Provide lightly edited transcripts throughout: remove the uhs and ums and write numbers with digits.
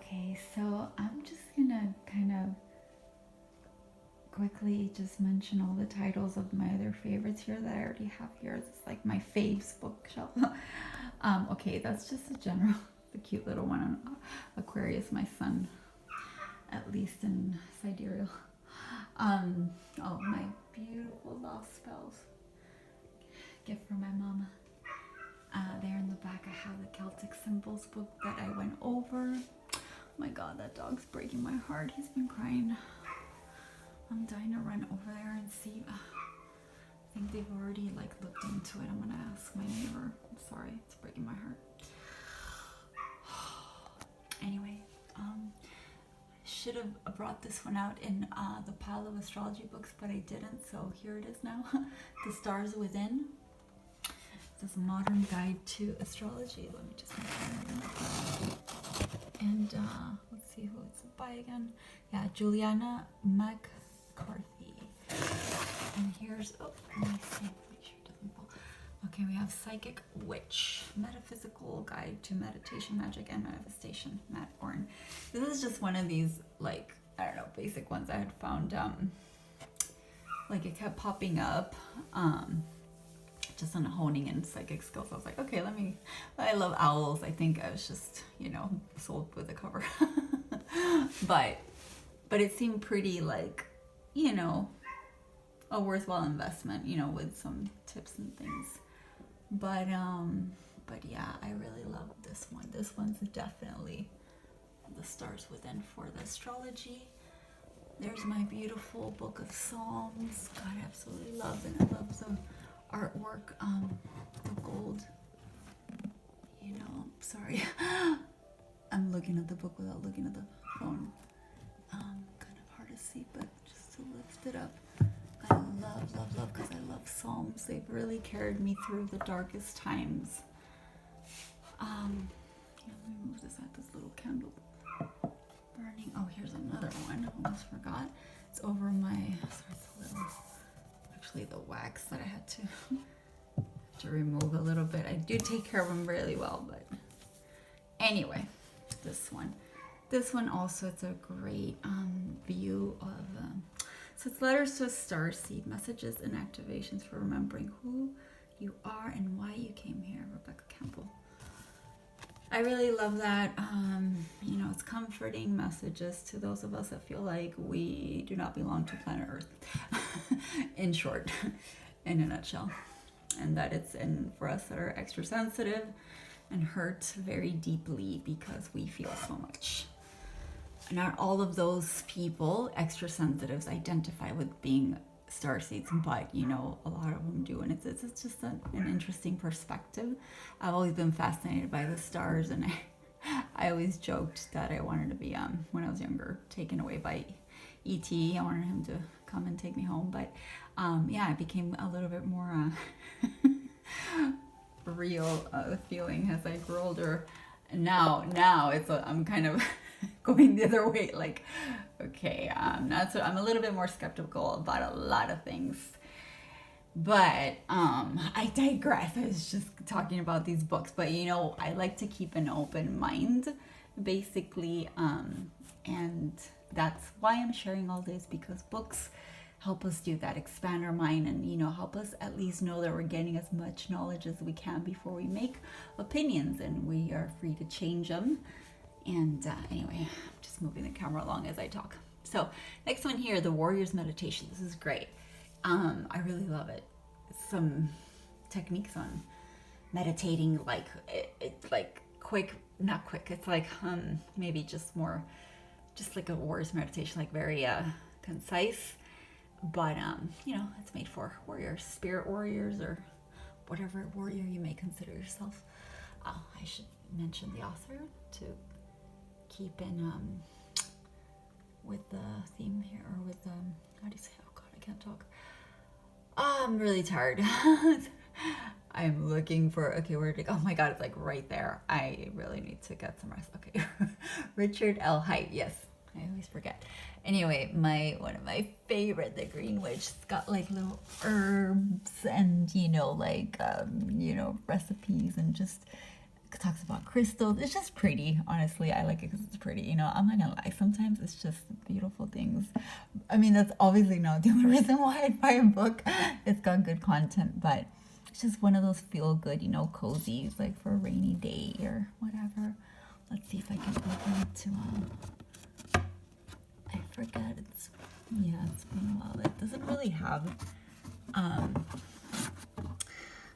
Okay, so I'm just gonna kind of quickly just mention all the titles of my other favorites here that I already have here. It's like my faves bookshelf. Okay, that's just a general, the cute little one on Aquarius, my son, at least in sidereal. Oh, my beautiful Lost Spells gift from my mama. There in the back, I have the Celtic Symbols book that I went over. Oh my God, that dog's breaking my heart. He's been crying. I'm dying to run over there and see. I think they've already like looked into it. I'm gonna ask my neighbor. I'm sorry, it's breaking my heart. Anyway, should have brought this one out in the pile of astrology books, but I didn't. So here it is now. The Stars Within. This is a modern guide to astrology. Let me just make sure. And let's see who it's by again. Yeah, Juliana McCarthy. And here's, oh, let me see, make sure it doesn't fall. Okay, we have Psychic Witch, Metaphysical Guide to Meditation, Magic, and Manifestation, Matt Orn. This is just one of these, like, I don't know, basic ones I had found, like it kept popping up, just on honing in psychic skills. I was like, okay, I love owls. I think I was just, sold with the cover. but it seemed pretty like, a worthwhile investment, with some tips and things. But yeah, I really love this one. This one's definitely the Stars Within for the astrology. There's my beautiful book of Psalms. God, I absolutely love it. I love the artwork, the gold, sorry. I'm looking at the book without looking at the phone. Kind of hard to see, but just to lift it up. I love, because I love Psalms. They've really carried me through the darkest times. Let me move this out, this little candle burning. Oh, here's another one. Almost forgot. It's over my, sorry, it's a little, actually the wax that I had to remove a little bit. I do take care of them really well, but anyway, this one also, it's a great view of so it's letters to a star seed, messages and activations for remembering who you are and why you came here. Rebecca Campbell. I really love that. It's comforting messages to those of us that feel like we do not belong to planet Earth. In short, in a nutshell. And that it's in for us that are extra sensitive and hurt very deeply because we feel so much. Not all of those people, extra sensitives, identify with being starseeds, but a lot of them do, and it's just an interesting perspective. I've always been fascinated by the stars, and I always joked that I wanted to be when I was younger taken away by E.T. I wanted him to come and take me home, but I became a little bit more real feeling as I grew older. And now I'm kind of going the other way, like, okay, I'm a little bit more skeptical about a lot of things, but I digress. I was just talking about these books, but I like to keep an open mind, basically, and that's why I'm sharing all this, because books help us do that, expand our mind, and help us at least know that we're getting as much knowledge as we can before we make opinions, and we are free to change them. And anyway, I'm just moving the camera along as I talk. So next one here, the Warrior's Meditation. This is great. I really love it. Some techniques on meditating, like it's like not quick. It's like maybe just like a warrior's meditation, like very concise. But it's made for warriors, spirit warriors, or whatever warrior you may consider yourself. I should mention the author to keep in with the theme here, or with how do you say, oh God, I can't talk. I'm really tired. I'm looking for, okay, where did it go? Oh my God, it's like right there. I really need to get some rest. Okay. Richard L. Haight, yes, I always forget. Anyway, one of my favorite, the Green Witch, it's got like little herbs and like recipes, and just It talks about crystals. It's just pretty. Honestly, I like it because it's pretty. You know, I'm not gonna lie. Sometimes it's just beautiful things. I mean, that's obviously not the only reason why I'd buy a book. It's got good content, but it's just one of those feel good, you know, cozies, like for a rainy day or whatever. Let's see if I can open it to I forget. It's been a while. It doesn't really have I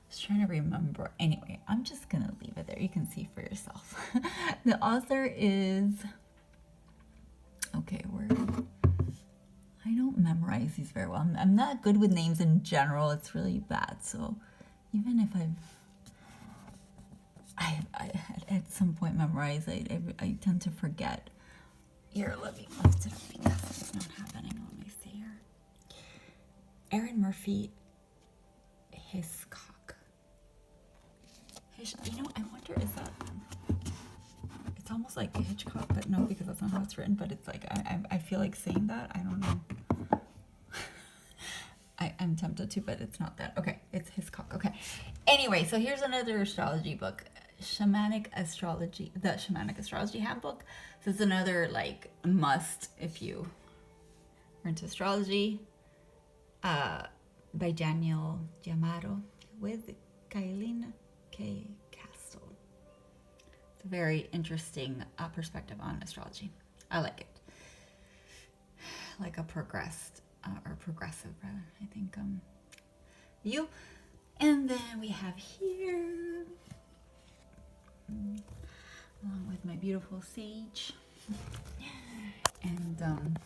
was trying to remember. Anyway, I'm just gonna leave it there. You can see for yourself. The author is okay. I don't memorize these very well. I'm not good with names in general. It's really bad. So even if I at some point memorize, I tend to forget. Here, let me lift it up because it's not happening. Let me see here. Erin Murphy, Hiscock. You know, I wonder, is that, it's almost like Hitchcock, but no, because that's not how it's written, but it's like, I feel like saying that, I don't know. I'm tempted to, but it's not that. Okay, it's Hiscock, okay. Anyway, so here's another astrology book, the Shamanic Astrology Handbook. So it's another, like, must if you are into astrology, by Daniel Giamaro with Kailin K. Castle. It's a very interesting perspective on astrology. I like it. Like a progressive rather, I think. You. And then we have here, along with my beautiful sage and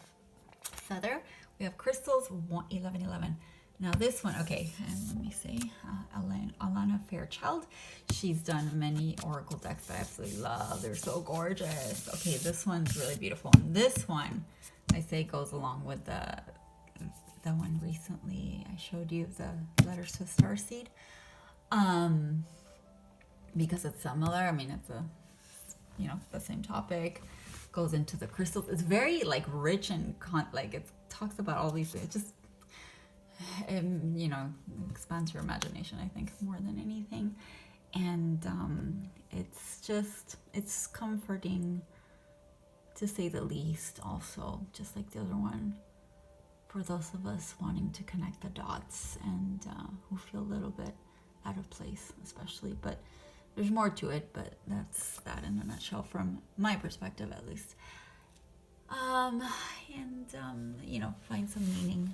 feather, we have crystals 1111. Now this one, okay, and let me see, Alana Fairchild. She's done many oracle decks that I absolutely love. They're so gorgeous. Okay, this one's really beautiful. And this one, I say, goes along with the one recently I showed you, the Letters to Starseed. Because it's similar. I mean, it's the same topic. Goes into the crystals. It's very like rich and like it talks about all these things. It just expands your imagination, I think, more than anything. And it's comforting, to say the least. Also, just like the other one, for those of us wanting to connect the dots and who feel a little bit out of place, especially. But there's more to it, but that's that in a nutshell from my perspective, at least. Find some meaning